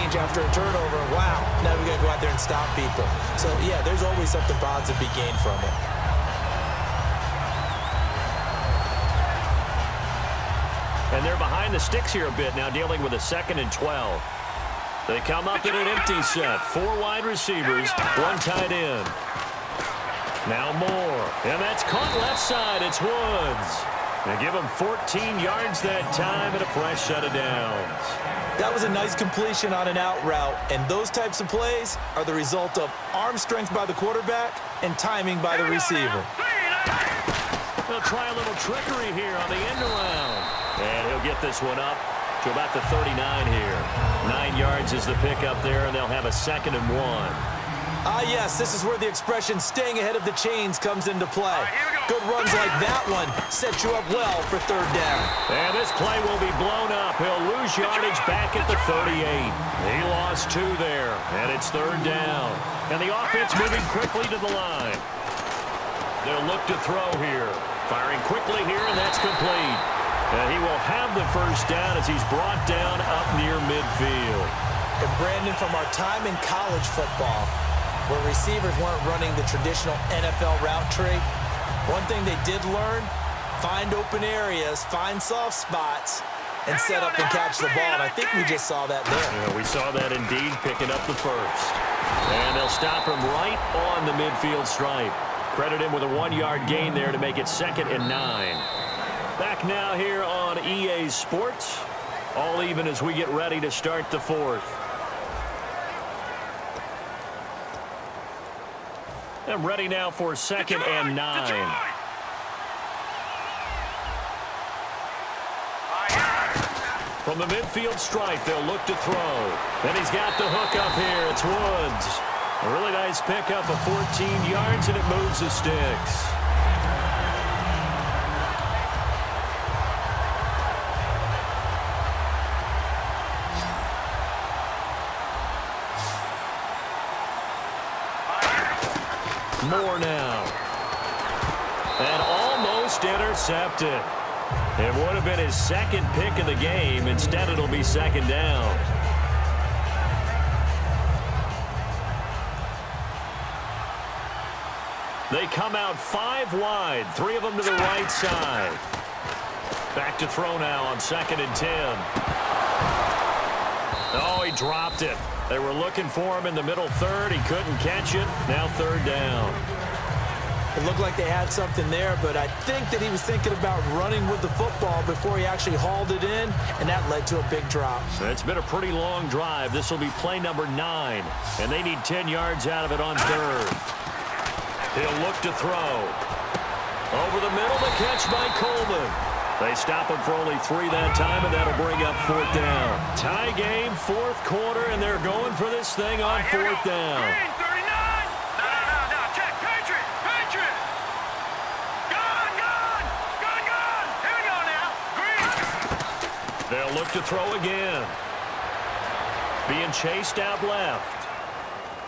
change after a turnover. Wow, now we got to go out there and stop people. So, yeah, there's always something positive to be gained from it. And they're behind the sticks here a bit now, dealing with a 2nd and 12. They come up in an empty set. 4 wide receivers, 1 tight end. Now Moore, and that's caught left side. It's Woods. They give him 14 yards that time and a fresh set of downs. That was a nice completion on an out route, and those types of plays are the result of arm strength by the quarterback and timing by the receiver. They'll try a little trickery here on the end around. And he'll get this one up to about the 39 here. 9 yards is the pickup there, and they'll have a 2nd and 1. Yes, this is where the expression staying ahead of the chains comes into play. Good runs like that one set you up well for 3rd down. And this play will be blown up. He'll lose yardage back at the 38. He lost 2 there, and it's 3rd down. And the offense moving quickly to the line. They'll look to throw here. Firing quickly here, and that's complete. And he will have the 1st down as he's brought down up near midfield. And Brandon, from our time in college football, where receivers weren't running the traditional NFL route tree, one thing they did learn, find open areas, find soft spots, and set up and catch the ball. And I think we just saw that there. Yeah, we saw that indeed, picking up the 1st. And they'll stop him right on the midfield stripe. Credit him with a 1-yard gain there to make it 2nd and 9. Back now here on EA Sports. All even as we get ready to start the 4th. And ready now for 2nd and 9. From the midfield stripe, they'll look to throw. And he's got the hook up here. It's Woods. A really nice pickup of 14 yards, and it moves the sticks. Moore now. And almost intercepted. It would have been his 2nd pick of the game. Instead, it'll be 2nd down. They come out 5 wide, 3 of them to the right side. Back to throw now on 2nd and 10. Oh, he dropped it. They were looking for him in the middle 3rd. He couldn't catch it. Now 3rd down. It looked like they had something there, but I think that he was thinking about running with the football before he actually hauled it in, and that led to a big drop. It's been a pretty long drive. This will be play number 9, and they need 10 yards out of it on 3rd. He'll look to throw. Over the middle, the catch by Coleman. They stop him for only 3 that time, and that'll bring up 4th down. Tie game, 4th quarter, and they're going for this thing on 4th down. Green, 39. No, check. Patriot. Gun. Here we go now. Green. They'll look to throw again. Being chased out left.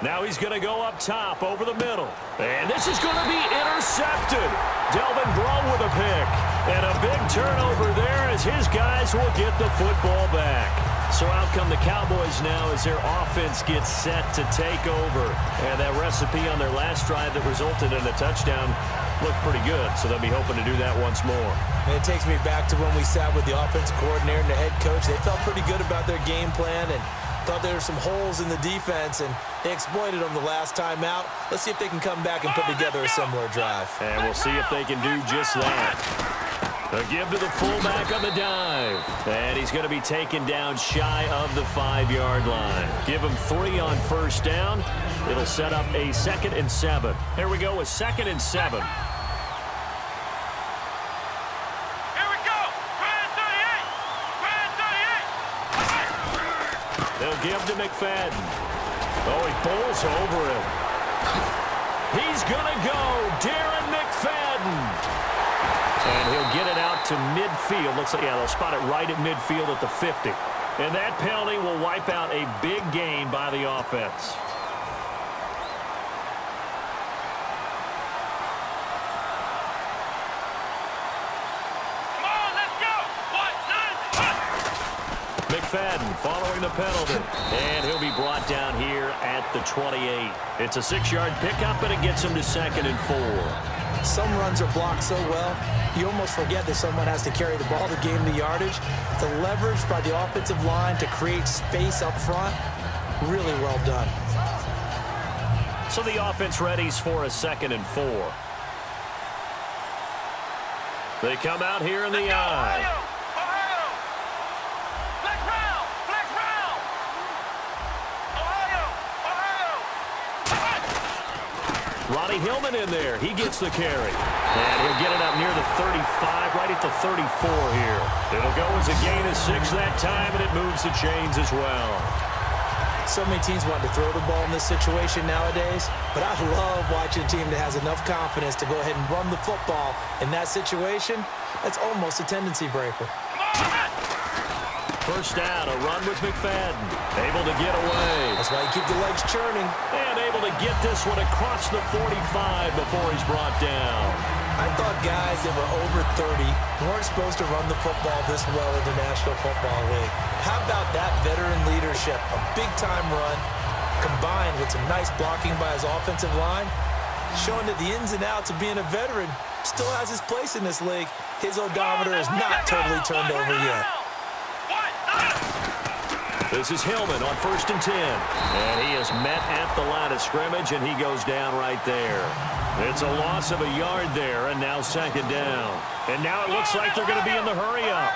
Now he's going to go up top over the middle. And this is going to be intercepted. Delvin Breaux with a pick. And a big turnover there as his guys will get the football back. So out come the Cowboys now as their offense gets set to take over. And that recipe on their last drive that resulted in a touchdown looked pretty good. So they'll be hoping to do that once more. And it takes me back to when we sat with the offensive coordinator and the head coach. They felt pretty good about their game plan and thought there were some holes in the defense, and they exploited them the last time out. Let's see if they can come back and put together a similar drive. And we'll see if they can do just that. A give to the fullback on the dive. And he's going to be taken down shy of the 5-yard line. Give him 3 on 1st down. It'll set up a 2nd and 7. Here we go with 2nd and 7. They'll give to McFadden. Oh, he bowls over him. He's going to go. Darren McFadden. And he'll get it out to midfield. Looks like, yeah, they'll spot it right at midfield at the 50. And that penalty will wipe out a big gain by the offense. McFadden following the penalty. And he'll be brought down here at the 28. It's a 6-yard pickup, and it gets him to 2nd and 4. Some runs are blocked so well, you almost forget that someone has to carry the ball to gain the yardage. The leverage by the offensive line to create space up front, really well done. So the offense readies for a 2nd and 4. They come out here in the I. Ronnie Hillman in there. He gets the carry. And he'll get it up near the 35, right at the 34 here. It'll go as a gain of 6 that time, and it moves the chains as well. So many teams want to throw the ball in this situation nowadays, but I love watching a team that has enough confidence to go ahead and run the football in that situation. That's almost a tendency breaker. First down, a run with McFadden. Able to get away. That's why you keep the legs churning. And able to get this one across the 45 before he's brought down. I thought guys that were over 30 weren't supposed to run the football this well in the National Football League. How about that veteran leadership? A big-time run combined with some nice blocking by his offensive line, showing that the ins and outs of being a veteran still has his place in this league. His odometer is not totally turned over yet. This is Hillman on 1st and 10. And he is met at the line of scrimmage, and he goes down right there. It's a loss of a yard there, and now 2nd down. And now it looks like they're going to be in the hurry-up.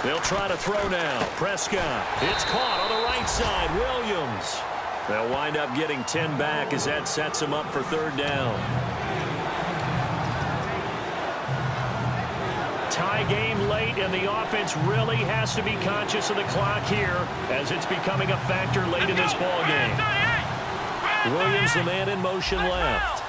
They'll try to throw now. Prescott. It's caught on the right side. Williams. They'll wind up getting 10 back as that sets them up for 3rd down. Tie game late, and the offense really has to be conscious of the clock here as it's becoming a factor late in this ball game. Williams, the man in motion left.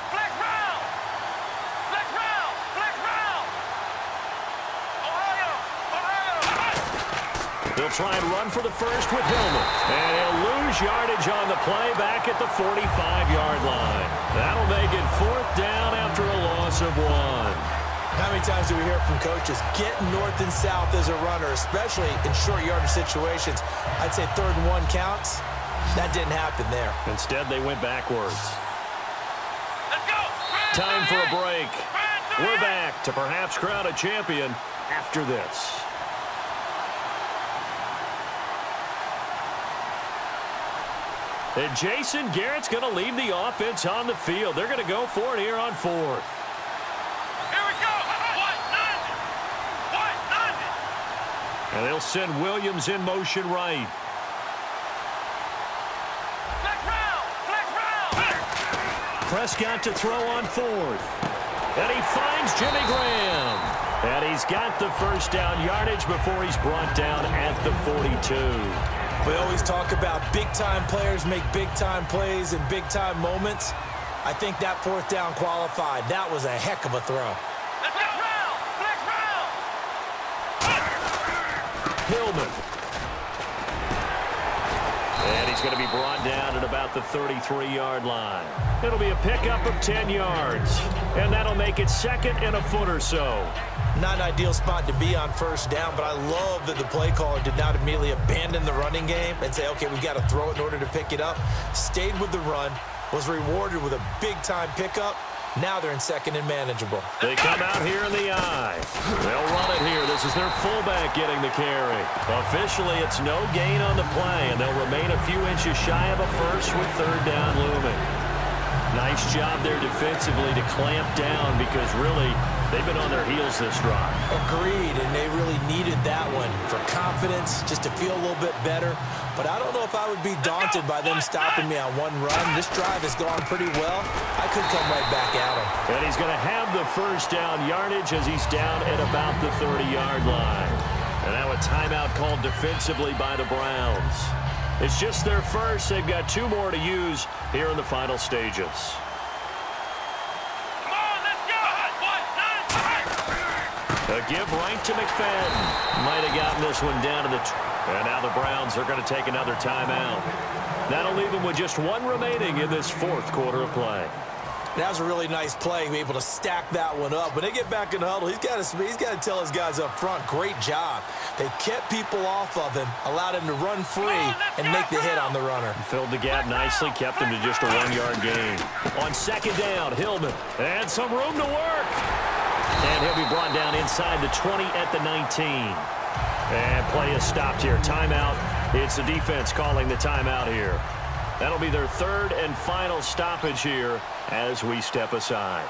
They'll try and run for the first with Hillman. And he'll lose yardage on the play back at the 45-yard line. That'll make it 4th down after a loss of 1. How many times do we hear from coaches, get north and south as a runner, especially in short yardage situations? I'd say 3rd and 1 counts. That didn't happen there. Instead, they went backwards. Time for a break. We're back to perhaps crown a champion after this. And Jason Garrett's going to leave the offense on the field. They're going to go for it here on 4th. And they'll send Williams in motion right. Prescott to throw on 4th. And he finds Jimmy Graham. And he's got the 1st down yardage before he's brought down at the 42. We always talk about big-time players make big-time plays in big-time moments. I think that 4th down qualified. That was a heck of a throw. Hillman. And he's going to be brought down at about the 33-yard line. It'll be a pickup of 10 yards. And that'll make it 2nd and a foot or so. Not an ideal spot to be on 1st down, but I love that the play caller did not immediately abandon the running game and say, okay, we got to throw it in order to pick it up. Stayed with the run, was rewarded with a big-time pickup. Now they're in 2nd and manageable. They come out here in the I. They'll run it here. This is their fullback getting the carry. Officially, it's no gain on the play, and they'll remain a few inches shy of a first with 3rd down looming. Nice job there defensively to clamp down because really they've been on their heels this drive. Agreed, and they really needed that one for confidence, just to feel a little bit better. But I don't know if I would be daunted by them stopping me on one run. This drive has gone pretty well. I could come right back at him. And he's going to have the 1st down yardage as he's down at about the 30-yard line. And now a timeout called defensively by the Browns. It's just their first. They've got 2 more to use here in the final stages. A give right to McFadden. Might have gotten this one down to the... And now the Browns are going to take another timeout. That'll leave them with just 1 remaining in this 4th quarter of play. That was a really nice play, able to stack that one up. When they get back in the huddle, he's got to tell his guys up front, great job. They kept people off of him, allowed him to run free and make the hit on the runner. Filled the gap nicely, kept him to just a 1-yard gain. On second down, Hillman, and some room to work. And he'll be brought down inside the 20 at the 19. And play is stopped here. Timeout. It's the defense calling the timeout here. That'll be their third and final stoppage here as we step aside.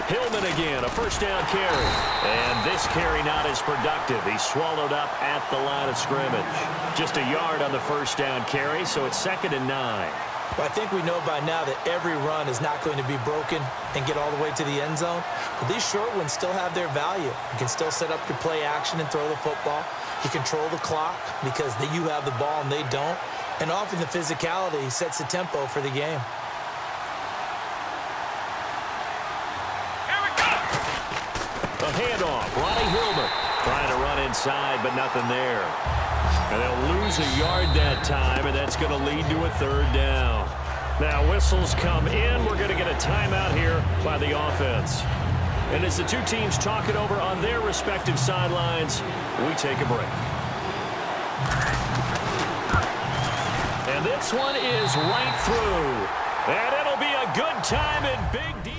Hillman again, a first down carry. And this carry not as productive. He's swallowed up at the line of scrimmage. Just a yard on the first down carry, so it's 2nd and 9. Well, I think we know by now that every run is not going to be broken and get all the way to the end zone. But these short ones still have their value. You can still set up your play action and throw the football. You control the clock because you have the ball and they don't. And often the physicality sets the tempo for the game. A handoff. Ronnie Hillman trying to run inside, but nothing there. And they'll lose a yard that time, and that's going to lead to a 3rd down. Now whistles come in. We're going to get a timeout here by the offense. And as the two teams talk it over on their respective sidelines, we take a break. And this one is right through. And it'll be a good time in Big D.